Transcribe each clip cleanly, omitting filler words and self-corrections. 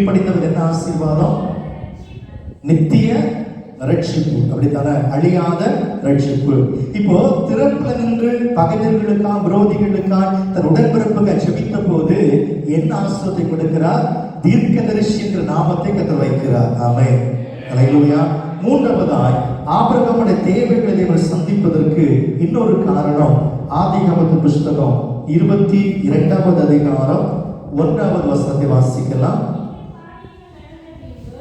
கீழ்ப்படிந்தது என்ன ஆசீர்வாதம்? நித்திய ரட்சிப்பு, அப்படித்தானே? அழியாத ரட்சிப்பு. இப்போ திறப்புல நின்று பகைவர்களுக்கா விரோதிகளுக்கா தன் உடன்பிறப்புக்கு ஜெபித்த போது என்ன ஆசீர்வாதத்தை கொடுக்கிறார்? தீர்க்கதரிசி என்ற நாமத்தை கர்த்தர் வைக்கிறார். ஆமென், அல்லேலூயா. மூன்றாவதாய் ஆபிரகாமுடைய தேவைகளை தேவன் சந்திப்பதற்கு இன்னொரு காரணம். ஆதியாகமத்தின் புஸ்தகம் 22வது அதிகாரம் 1வது வசனத்தை வாசிக்கலாம்.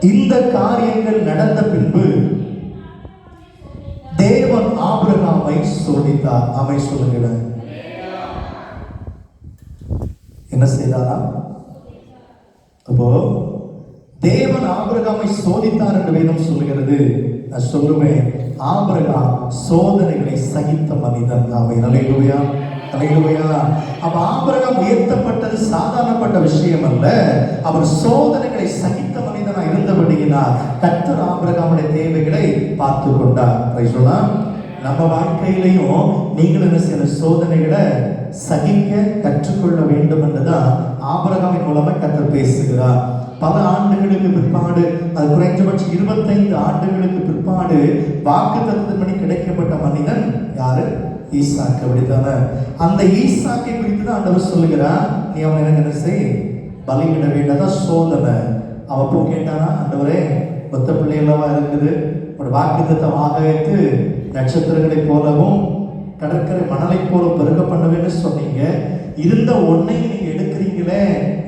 இந்த காரியங்கள் நடந்த பின்பு தேவன் ஆபிரகாமை சோதித்தார். ஆமென் சொல்லுங்க. என்ன செய்தாரா? அப்போ தேவன் ஆபிரகாமை சோதித்தார் என்று வேதம் சொல்லுகிறது. நான் சொல்லுவேன், ஆபிரகாம் சோதனைகளை சகித்த மனிதன். ஆமென், அல்லேலூயா, அல்லேலூயா. அப்ப ஆபிரகாம் உயர்த்தப்பட்டது சாதாரணப்பட்ட விஷயம் அல்ல. அவர் சோதனைகளை சகித்த மனிதனா இருந்தபடியினால் கர்த்தர் ஆபிரகாமுடைய தேவைகளை பார்த்து கொண்டார். நம்ம வாழ்க்கையிலையும் நீங்கள் என்ன செய்யணும்? சோதனைகளை சகிக்க கற்றுக்கொள்ள வேண்டும் என்றுதான் ஆபிரகாமின் மூலமா கர்த்தர் பேசுகிறார். பல ஆண்டுகளுக்கு பிற்பாடு, அது குறைஞ்சபட்சம் 25 ஆண்டுகளுக்கு பிற்பாடு வாக்குத்தத்தத்தின்படி கிடைக்கப்பட்ட மனிதன் யாரு? ஈசாக்கு, அப்படித்தானே? அந்த ஈசாக்கை குறித்து தான் ஆண்டவர் சொல்லுகிறார், நீ அவன் எனக்கு என்ன செய்? பலியிட வேண்டாதான் சோதனை. அவன் போ கேட்டானா, ஆண்டவரே ஒத்த பிள்ளைகளவா இருக்குது, ஒரு வாக்குத்தத்தம் ஆகாயத்து நட்சத்திரங்களை போலவும் கடற்கரை மணலை போல பெருக்க பண்ணுவேன்னு சொன்னீங்க, இருந்த ஒன்னை நீங்க எடுக்கிறீங்களே,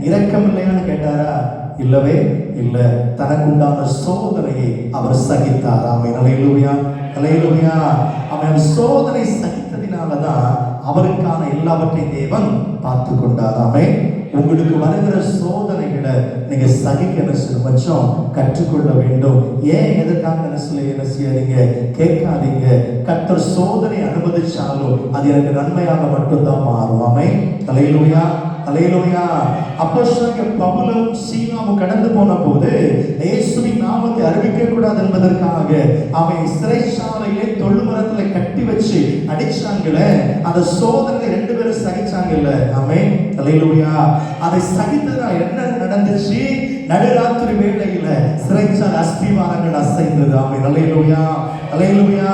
இரக்கம் இல்லையான்னு கேட்டாரா? இல்லவே இல்லை. தனக்குண்டான சோதனையை அவர் சகித்தார். ஆமென், அல்லேலூயா, அல்லேலூயா. அவன் சோதனை சகித்ததினாலதான் அவருக்கான எல்லாவற்றையும் தேவன் பார்த்து கொண்டார். ஆமென். உங்களுக்கு வருகிற சோதனைகளை நீங்க சகிக்க கொஞ்சம் கற்றுக்கொள்ள வேண்டும். ஏன் எதற்காக என்ன செய்யாதீங்க, கேட்காதீங்க. கர்த்தர் சோதனை அனுமதிச்சாலும் அது எனக்கு நன்மையாக மட்டும்தான் மாறும். ஆமென், அல்லேலூயா, அல்லேலூயா. அப்போஸ்தலனாகிய பவுலும் சீலாவும் கடந்து போன போது இயேசுவின் நாமத்தை அறிவிக்க கூடாது என்பதற்காக அவன் சிறைச்சாலையிலே தொழுமரத்துல கட்டி வச்சு அடிச்சாங்களே, அந்த சோதனை 2 பேரும் சகிச்சாங்கல்ல. ஆமென், அல்லேலூயா. அதை சகித்ததா என்ன நடந்துச்சு? நடுராத்திரி வேளையில சிறைச்சாலை அஸ்திவாரங்கள் அசைந்தது. ஆமென், அல்லேலூயா, அல்லேலூயா.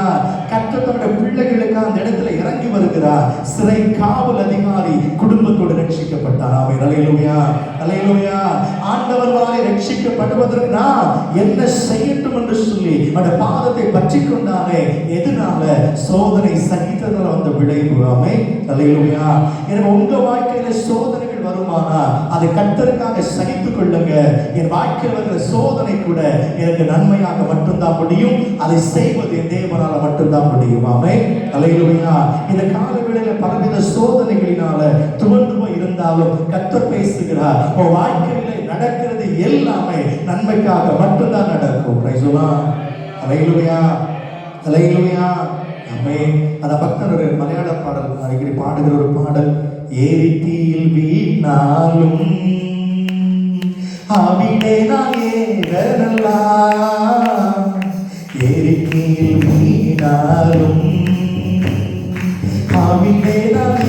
கர்த்தர் தம்முடைய பிள்ளைகளுக்கு அந்த இடத்துல இறங்கி வருகிறார். சிறை காவல் அதிகாரி குடும்பத்தோடு ரட்சிக்கப்பட்டார். ஆமென், அல்லேலூயா, அல்லேலூயா. ஆண்டவராலே ரட்சிக்கப்படுவதற்கு நான் என்ன செய்யட்டும் என்று சொல்லி அந்த பாதத்தை பற்றி கொண்டானே. எதனால? சோதனை சகித்ததால் வந்த விளைவு. ஆமென், அல்லேலூயா. எனவே உங்க வாழ்க்கையில சோதனைகள் வருமானா அதை கர்த்தருக்காக சகித்துக் கொள்ளுங்க. என் வாழ்க்கையில் வருகிற சோதனை கூட எனக்கு நன்மையாக மட்டும்தான் முடியும். அதை செய்வது என் தேவனால மட்டும்தான் முடியும். ஆமென், அல்லேலூயா. இந்த காலவேளையில பலவித சோதனைகளினால துவண்டு போய் இருந்தாலும் கர்த்தர் பேசுகிறார், உன் வாழ்க்கையில நடக்கிறது எல்லாமே நன்மைக்காக மட்டும்தான் நடக்கும். பிரைஸ் தி லார்ட், அல்லேலூயா, அல்லேலூயா. ஆமென். அந்த பக்தர் ஒரு மலையாள பாடல் அடிக்கடி பாடுகிற ஒரு பாடல். ஏரி தீயில் வீணாலும் அவிடே நான் ஏறலாம், ஏரி தீயில் வீணாலும் அவிடே நான்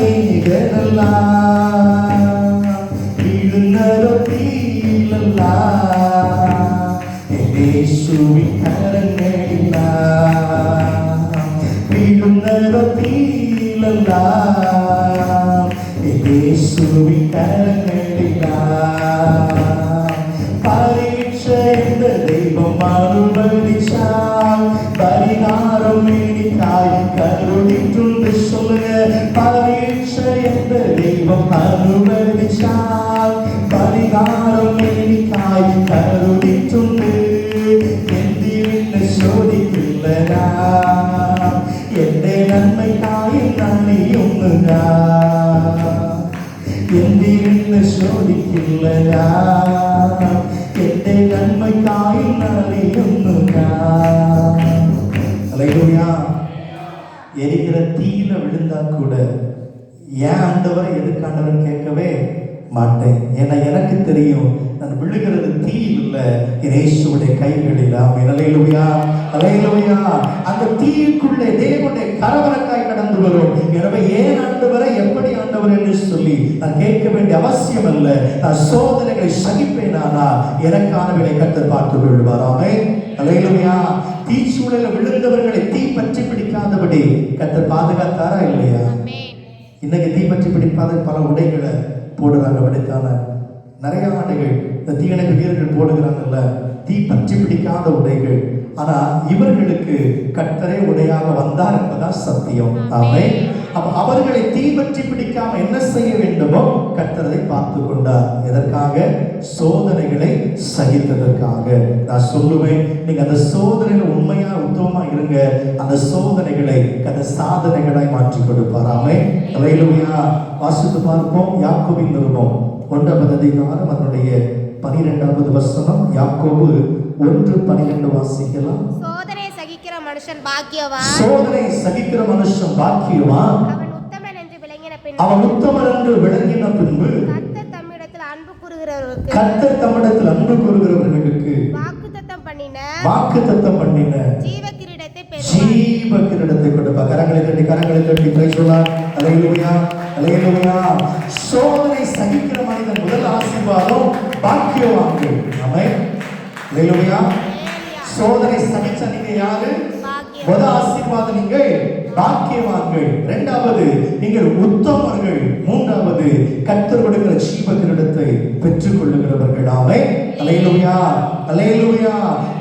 ஏறலாம், விழுந்ததோ தீயிலெல்லாம் இயேசுவின் கரங்களிலாம், விழுந்ததோ தீயிலெல்லாம் இயேசுவின் கரங்களிலாம். பரீட்சை என்ற தெய்வம் அனுமதிச்சால் பரிகாரம் நீடித்தாய் கருணித்துண்டு சொல்லுங்க. பரீட்சை என்ற தெய்வம் அனுமதிச்சால் பரிகாரம் நீடித்தாய் கருணித்துண்டு. எந்திரின்னு சோதிக்கில்லடா, எந்த நன்மைக்காயும் நன்மையும்னுடா, எந்திரின்னு சோதிக்கில்லடா, எந்த நன்மைக்காயும் நன்மையும்னுடா. அல்லேலூயா. எரிகிற தீயில விழுந்தா கூட ஏன் ஆண்டவரை எதுக்கு ஆண்டவர் கேட்கவே மாட்டேன். ஏன்னா எனக்கு தெரியும் நான் விழுகிறது தீயில் இல்லை, இயேசுவுடைய கைகளில். ஆமென். அல்லேலூயா, அல்லேலூயா. அந்த தீக்குள்ளே தேவனுடைய கரவரக்காய் கடந்து வரும். எனவே ஏன் ஆண்டவரே, எப்படி ஆண்டவர் என்று சொல்லி நான் கேட்க வேண்டிய அவசியம் அல்ல. நான் சோதனைகளை சகிப்பேனானா எனக்கானவர்களை கர்த்தர் பார்த்துக் கொள்வார். ஆமென். அல்லேலூயா. தீச்சூழலில் விழுந்தவர்களை தீ பற்றி பிடிக்காதபடி கர்த்தர் பாதுகாத்தாரா இல்லையா? இன்னைக்கு தீ பற்றி பிடிப்பாத பல உடைகளை போடுறாங்க. அப்படித்தான நிறைய ஆடைகள் இந்த தீயணைப்பு வீரர்கள் போடுகிறாங்கல்ல, தீ பற்றி பிடிக்காத உடைகள். ஆனா இவர்களுக்கு கர்த்தரே உடையாக வந்தார் என்பதான் சத்தியம். ஆமென். அப்ப அவர்களை தீ பற்றி பிடிக்காம என்ன செய்ய வேண்டுமோ கர்த்தரை பார்த்து கொண்டார். எதற்காக? சோதனைகளை சகித்ததற்காக. நான் சொல்லுவேன், நீங்க அந்த சோதனையில உண்மையா உத்தமமா இருங்க. அந்த சோதனைகளை அந்த சாதனைகளாய் மாற்றி கொடுப்பார். ஆமென். அல்லேலூயா. வாசித்து பார்ப்போம். யாக்கோபின் நிருபம் 1 அதிகாரம் அதனுடைய 12வது வசனம். யாக்கோபு 1:12 வாசிக்கலாம். சோதனை சகிக்கிற மனுஷன் பாக்கியவான். சோதனை சகிக்கிற மனுஷன் பாக்கியவான். அவன் உத்தமன் என்று விளங்கின பின்பு. அவன் உத்தமன் என்று விளங்கின பின்பு. கர்த்தர் தம்மிடத்தில் அன்பு கூறுகிறவர்களுக்கு. கர்த்தர் தம்மிடத்தில் அன்பு கூறுகிறவர்களுக்கு. வாக்குத்தத்தம் பண்ணின ஜீவகிரீடத்தை பெறுவான். ஜீவகிரீடத்தை கொடுப்பார். கரங்களை தட்டி பிரைஸ் சொல்லார். அல்லேலூயா, அல்லேலூயா. சோதனை சகிக்கிற மனிதன் முதல் ஆசீர்வாதம் பாக்கியவான்கள். ஆமென். அல்லேலூயா. சோதனை சகிச்ச நீங்க யாரு? முதல் ஆசீர்வாதம் நீங்கள் பாக்கியவான்கள். இரண்டாவது நீங்கள் உத்தமர்கள். மூன்றாவது கர்த்தர் கொடுக்கிற ஜீவகிரீடத்தை பெற்றுக் கொள்ளுகிறவர்கள். ஆமென். அல்லேலூயா, அல்லேலூயா.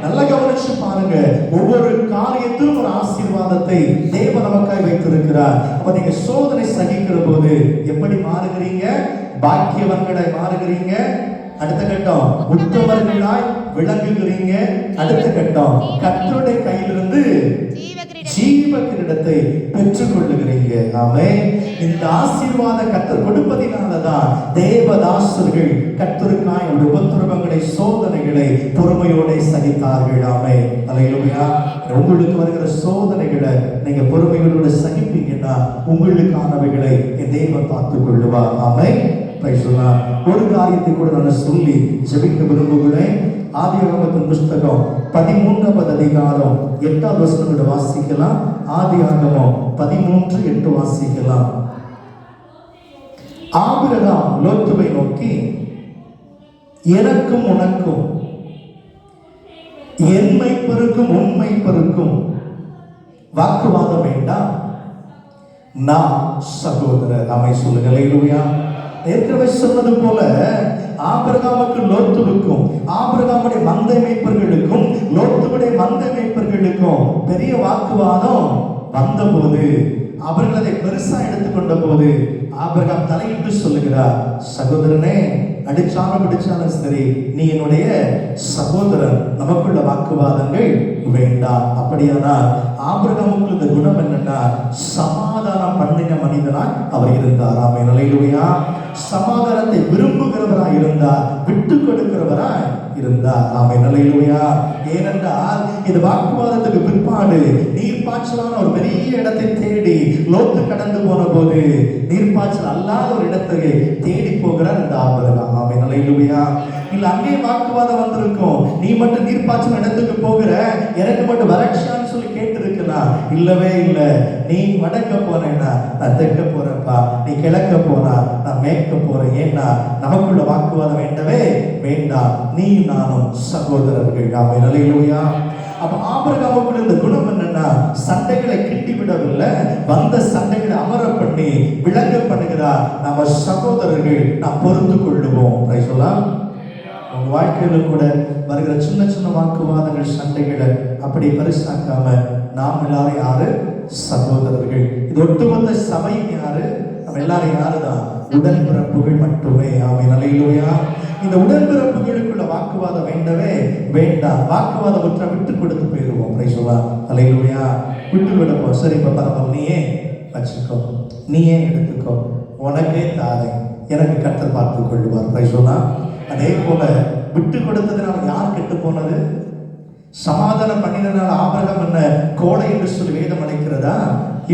நல்லா கவனிச்சு பாருங்க. ஒவ்வொரு காரியத்திலும் ஒரு ஆசீர்வாதத்தை தேவன் நமக்காய் வைத்திருக்கிறார். அப்ப நீங்க சோதனை சகிக்கிற போது எப்படி மாறுகிறீங்க? பாக்கியவான்களாய் மாறுகிறீங்க. அடுத்த கட்டம் உத்தமர்களாய் விளங்குகிறீங்க. அடுத்த கட்டம் கர்த்தருடைய கையிலிருந்து ஜீவகிரீடத்தை பெற்றுக் கொள்ளுகிறீங்க. ஆமென். இந்த ஆசீர்வாத கர்த்தர் கொடுப்பதினாலதான் தேவதாசர்கள் கர்த்தருக்காய் உபத்திரவங்களை சோதனைகளை பொறுமையோட சகித்தார்கள். ஆமென். அல்லேலூயா. உங்களுக்கு வருகிற சோதனைகளை நீங்க பொறுமையோடு சகிப்பீங்கன்னா உங்களுக்கானவைகளை என் தேவன் பார்த்துக் கொள்ளுவார். ஆமென். ஒரு காரியத்தை கூட நான் சொல்லி ஜெபிக்க விரும்புகிறேன். ஆதியாகமத்தின் புஸ்தகம் 13வது அதிகாரம் 8வது வசனம் வாசிக்கலாம். ஆதியாகமம் 13:8 வாசிக்கலாம். ஆபிரகாம் லோத்துவை நோக்கி, எனக்கும் உனக்கும் என்மை பெருக்கும் உண்மை பெருக்கும் வாக்குவாதம் வேண்டாம், நான் சகோதரர். அமை சொல்லுங்க. அல்லேலூயா. ஏற்கனவே சொன்னது போல ஆபிரகாமுக்கு லோத்துவுக்கும் ஆபிரகாமுடைய மந்தை மேய்ப்பர்களுக்கும் லோத்துவுடைய மந்தை மேய்ப்பர்களுக்கும் பெரிய வாக்குவாதம் வந்தபோது அவர்கள் அதை பெருசா எடுத்துக்கொண்ட போது ஆபிரகாம் தலையிட்டு சொல்லுகிறார், சகோதரனே, அடிச்சாலும் பிடிச்சாலும் சரி, நீ என்னுடைய சகோதரன், நமக்குள்ள வாக்குவாதங்கள் வேண்டாம். அப்படியானால் ஆபிரகாமுக்கு இந்த குணம் என்னன்னா, சமாதானம் பண்ணின மனிதனாய் அவர் இருந்தார். ஆமென். அல்லேலூயா. சமாதானத்தை விரும்புகிறவராய் இருந்தார், விட்டு கொடுக்கிறவராய் இருந்தார். ஆமென். அல்லேலூயா. ஏனென்றால் இது வாக்குவாதத்துக்கு பிற்பாடு நீர்ப்பாய்ச்சலான ஒரு பெரிய இடத்தை தேடி லோத்து கடந்து போன போது நீர்ப்பாய்ச்சல் அல்லாத ஒரு இடத்தை தேடி போகிறார் இந்த ஆபிரகாம். ஆமென். அல்லேலூயா. இல்ல அங்கே வாக்குவாதம் வந்திருக்கும், நீ மட்டும் நீர்ப்பாய்ச்சல் இடத்துக்கு போகிற, எனக்கு மட்டும் வறட்சியான்னு சொல்லி கேட்டு இருக்கலாம். இல்லவே இல்லை. நீ வடக்க போறேன்னா நான் தெற்க போறேன்ப்பா, நீ கிழக்க போனா நான் மேற்க போறேன். ஏன்னா நமக்குள்ள வாக்குவாதம் வேண்டவே வேண்டாம், நீ நானும் சகோதரர்கள். ஆமென். அல்லேலூயா. அப்ப ஆபிரகாமுக்குள்ள இந்த குணம் என்னன்னா, சண்டைகளை கிண்டி விடவில்லை, வந்த சண்டைகளை அமர பண்ணி விளங்க பண்ணுகிறார். நம்ம சகோதரர்கள், நாம் பொறுத்து கொள்ளுவோம். பிரைஸ் சொல்லலாம். உங்க வாழ்க்கையில கூட வருகிற சின்ன சின்ன வாக்குவாதங்கள் சண்டைகளை அப்படி பரிசாக்காம நாம் எல்லாரும் யாரு? சகோதரர்கள். இது ஒட்டுமொத்த சபையும் யாரு? நம்ம எல்லாரும் யாருதான்? உடன்பிறப்புகள் மட்டுமே. ஆமென். அல்லேலூயா. இந்த உடன்பிறப்புகளுக்குள்ள வாக்குவாதம் வேண்டவே வேண்டாம். வாக்குவாதம் ஒற்றை விட்டு கொடுத்து போயிடுவோம். பிரைஸ் சொல்லலாம். அல்லேலூயா. விட்டு விடுவோம். சரி, இப்ப பரவாயில்ல, நீயே வச்சுக்கோ, நீயே எடுத்துக்கோ, உனக்கே தாரை, எனக்கு கர்த்தர் பார்த்துக் கொள்ளுவார். பிரைஸ் சொல்லலாம். அதே போல விட்டு கொடுத்ததுனால யார் கெட்டு போனது? சமாதானம் பண்ணினால ஆபிரகாம் என்ன கோடை என்று சொல்லி வேதம் அழைக்கிறதா?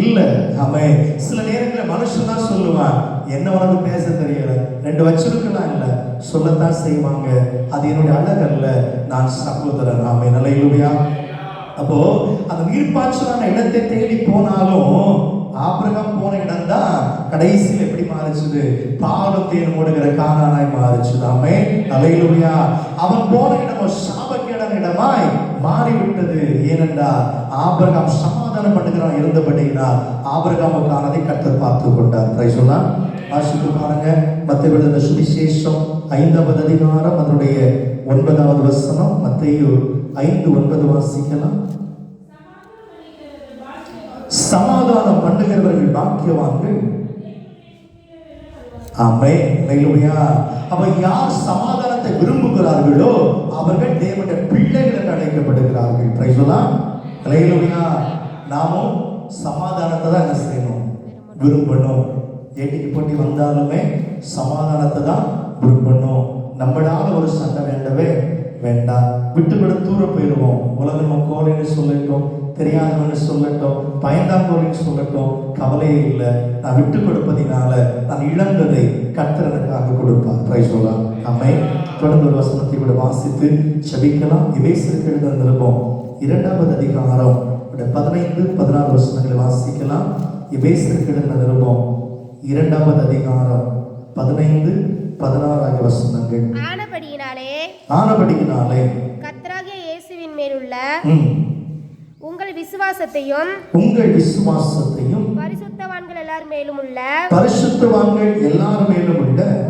இல்ல. ஆமென். சில நேரங்களில் மனுஷன் தான் சொல்லுவான், என்ன உனக்கு பேச தெரியல, 2 வச்சிருக்கலாம், இல்ல சொல்லத்தான் செய்வாங்க. அது என்னுடைய அழகல்ல, நான் சகோதரன். ஆமென். அல்லேலூயா. அப்போ அந்த நீர்ப்பாய்ச்சலான இடத்தை தேடி போனாலும் ஆபிரகாம் போன இடம் தான் கடைசியில் எப்படி மாறிச்சுது? பாலும் தேனும் ஓடுகிற கானானாய் மாறிச்சுது. ஆமென். அல்லேலூயா. அவன் போன இடமோ சாபக்கேடான இடமாய் மாறிவிட்டது. ஏனென்றால் ஆபிரகாம் சமாதானம் பண்ணுகிறான் இருந்தபடியினால் ஆபிரகாமுக்கானதை கர்த்தர் பார்த்து கொண்டார். Price the Lord. வாசித்து பாருங்க, மத்தேயு எழுதின சுவிசேஷம் 5வது அதிகாரம் அதனுடைய 9வது வசனம். மத்தேயு 5:9 வாசிக்கலாம். சமாதானம் பண்ணுகிறவர்கள் பாக்கியவான்கள். ஆமென். அல்லேலூயா. அப்ப யார் சமாதானத்தை விரும்புகிறார்களோ அவர்கள் தேவனுடைய பிள்ளைகள் என்று அழைக்கப்படுகிறார்கள். Praise the lord. அல்லேலூயா. நாமும் சமாதானத்தை தான் என்ன செய்யணும்? விரும்பணும். ஏட்டிக்கு போட்டி வந்தாலுமே சமாதானத்தை தான் விரும்பணும். நம்மளால ஒரு சண்டை வேண்டவே வேண்டாம். விட்டு விட தூர போயிடுவோம். உலகம் கோலைன்னு சொல்லட்டும், தெரியாதவன்னு சொல்லட்டும், பயந்தாங்கோலின்னு சொல்லட்டும், கவலையே இல்லை. நான் விட்டு கொடுப்பதினால நான் இழந்ததை கர்த்தர் எனக்காக கொடுப்பார். Praise the lord. ஆமென். தொடர்ந்து ஒரு வசனத்தை கூட வாசித்து ஜெபிக்கலாம். எபேசியருக்கு எழுதின நிருபம் 2வது அதிகாரம் 15-16 வசனங்களை வாசிக்கலாம். எபேசியருக்கு எழுதின நிருபம் 2வது அதிகாரம் 15-16 ஆகிய வசனங்கள். ஆனபடியினாலே கர்த்தராகிய இயேசுவின் மேலுள்ள உங்கள் விசுவாசத்தையும் பரிசுத்தவான்கள் எல்லார் மேலும் உள்ள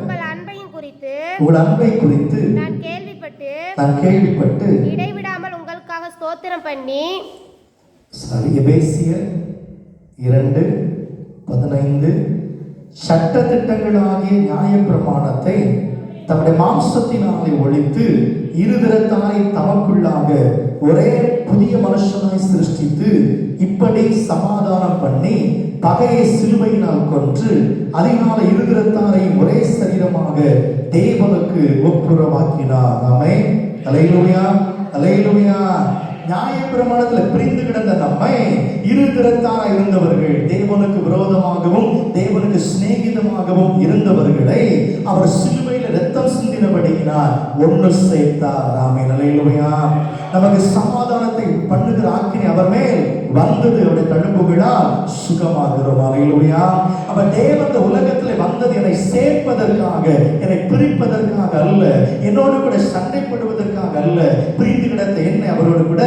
உங்கள் அன்பை குறித்து நான் கேள்விப்பட்டு இடைவிடாமல் உங்களுக்காக ஸ்தோத்திரம் பண்ணி. எபேசியர் 2:15 சட்ட திட்டங்களாகிய நியாயப்பிரமாணத்தை தம்முடைய மாம்சத்தினாலே ஒழித்து இருதரத்தாரை தமக்குள்ளாக ஒரே புதிய மனுஷனாய் சிருஷ்டித்து இப்படி சமாதானம் பண்ணி பகையை சிலுவையினால் கொன்று அதனால இருதரத்தாரை ஒரே சரீரமாக தேவனுக்கு ஒப்புரவாக்கினார். ஆமென். அல்லேலூயா. அல்லேலூயா. நியாயப்பிரமாணத்தில் பிரிந்து கிடந்த நம்மை இருதரத்தாராய் இருந்தவர்கள், தேவனுக்கு விரோதமாகவும் தேவனுக்கு சிநேகிதமாகவும் இருந்தவர்களை அவர் சிலுவையில் இரத்தம் சிந்தினபடியினால் ஒன்று சேர்த்தார். ஆமென். அல்லேலூயா. நமக்கு சமாதானத்தை பண்ணுகிற ஆக்கினை அவர் மேல் வந்தது. அவருடைய தழும்புகளால் சுகமாகிறோம். அல்லேலூயா. அவர் தேவன் உலகத்தில் வந்தது என்னை சேர்ப்பதற்காக, என்னை பிரிப்பதற்காக அல்ல, என்னோடு கூட சண்டைப்படுவதற்காக அல்ல, பிரிந்து கிடந்த என்னை அவரோடு கூட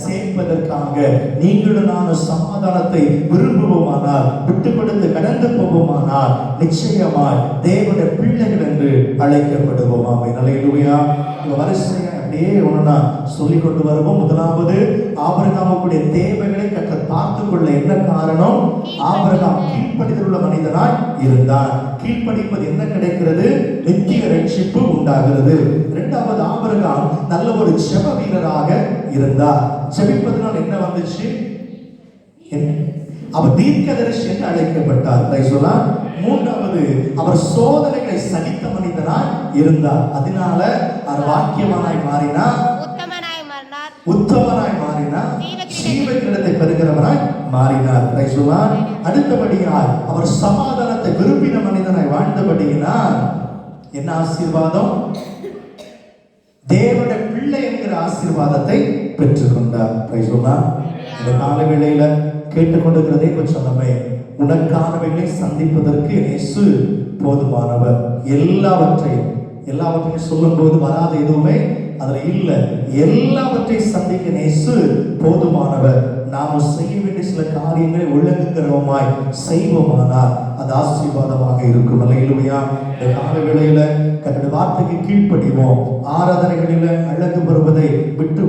சேர்ப்பதற்காக. நீங்களும் நானும் சமாதானத்தை விரும்புவோமானால், விட்டு கொடுத்து கடந்து போவோமானால் நிச்சயமாய் தேவனுடைய பிள்ளைகள் என்று அழைக்கப்படுவோம். ஆமென். அல்லேலூயா. இந்த வரிசையை அப்படியே ஒண்ணா சொல்லி கொண்டு வருவோம். முதலாவது, ஆபிரகாமுடைய தேவைகளை கர்த்தர் பார்த்துக் கொள்ள என்ன காரணம்? ஆபிரகாம் கீழ்ப்படிதல் உள்ள மனிதனாய் இருந்தார். கீழ்ப்படிப்பது என்ன கிடைக்கிறது? நித்திய ரட்சிப்பு உண்டாகிறது. இரண்டாவது, ஆபிரகாம் நல்ல ஒரு ஜெப வீரராக இருந்தார். ஜெபிப்பதனால் என்ன வந்துச்சு? அவர் தீர்க்கதரிசி என்று அழைக்கப்பட்டார். மூன்றாவது, அவர் சோதனைகளை சகித்த மனிதனாய் இருந்தார். அதனால அவர் வாக்கியமானாய் மாறினார், உத்தமனாய் மாறினார், ஜீவக்கிரீடத்தை பெறுகிறவனாய் மாறினார். அடுத்தபடியால் அவர் சமாதானத்தை விரும்பின மனிதனாய் வாழ்ந்தபடியினால் என்ன ஆசீர்வாதம்? தேவனுடைய பிள்ளை என்கிற ஆசீர்வாதத்தை பெற்றுக்கொண்டார். இந்த கால வேளையில கேட்டுக்கொண்டிருக்கிறதே சொன்னமே, உனக்கானவைகளை சந்திப்பதற்கு இயேசு போதுமானவர். எல்லாவற்றையும் சொல்லும் போது வராத எதுவுமே அதுல இல்ல. எல்லாவற்றையும் சந்திக்க இயேசு போதுமானவர். நாம செய்ய வேண்டிய சில காரியங்களை ஒழுங்குகிறவமாய் செய்வோமானால் அது ஆசீர்வாதமாக இருக்கும். அல்லேலூயா. இந்த கால வேளையில கர்த்தருடைய வார்த்தைக்கு கீழ்ப்படிவோம். ஆராதனைகளில அழகு பெறுவதை விட்டு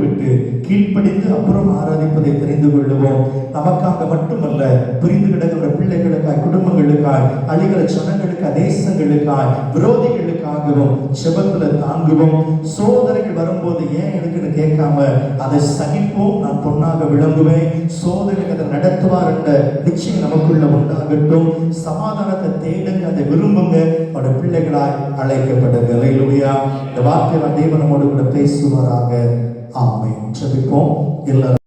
கீழ்ப்படிந்து அப்புறம் ஆராதிப்பதை தெரிந்து கொள்ளுவோம். நமக்காக மட்டுமல்ல, பிரிந்து கிடக்கிற பிள்ளைகளுக்காய், குடும்பங்களுக்காய், அழிகிற ஜனங்களுக்காய், தேசங்களுக்காய், விரோதிகளுக்காகவும் செபத்துல தாங்குவோம். சோதனைகள் வரும்போது ஏன் இருக்குன்னு கேட்காம அதை சகிப்போம். நான் பொன்னாக விளங்குவேன். சோதனை அதை நடத்துவார் என்ற நிச்சயம் நமக்குள்ள உண்டாகட்டும். சமாதானத்தை தேடுங்க, அதை விரும்புங்க. அவருடைய பிள்ளைகளாய் அழைக்கப்படுங்க. அல்லேலூயா. இந்த வார்த்தை தேவன் நம்மோடு கூட பேசுவாராக. ஆமென். ஜெபிப்போம் எல்லாரும்.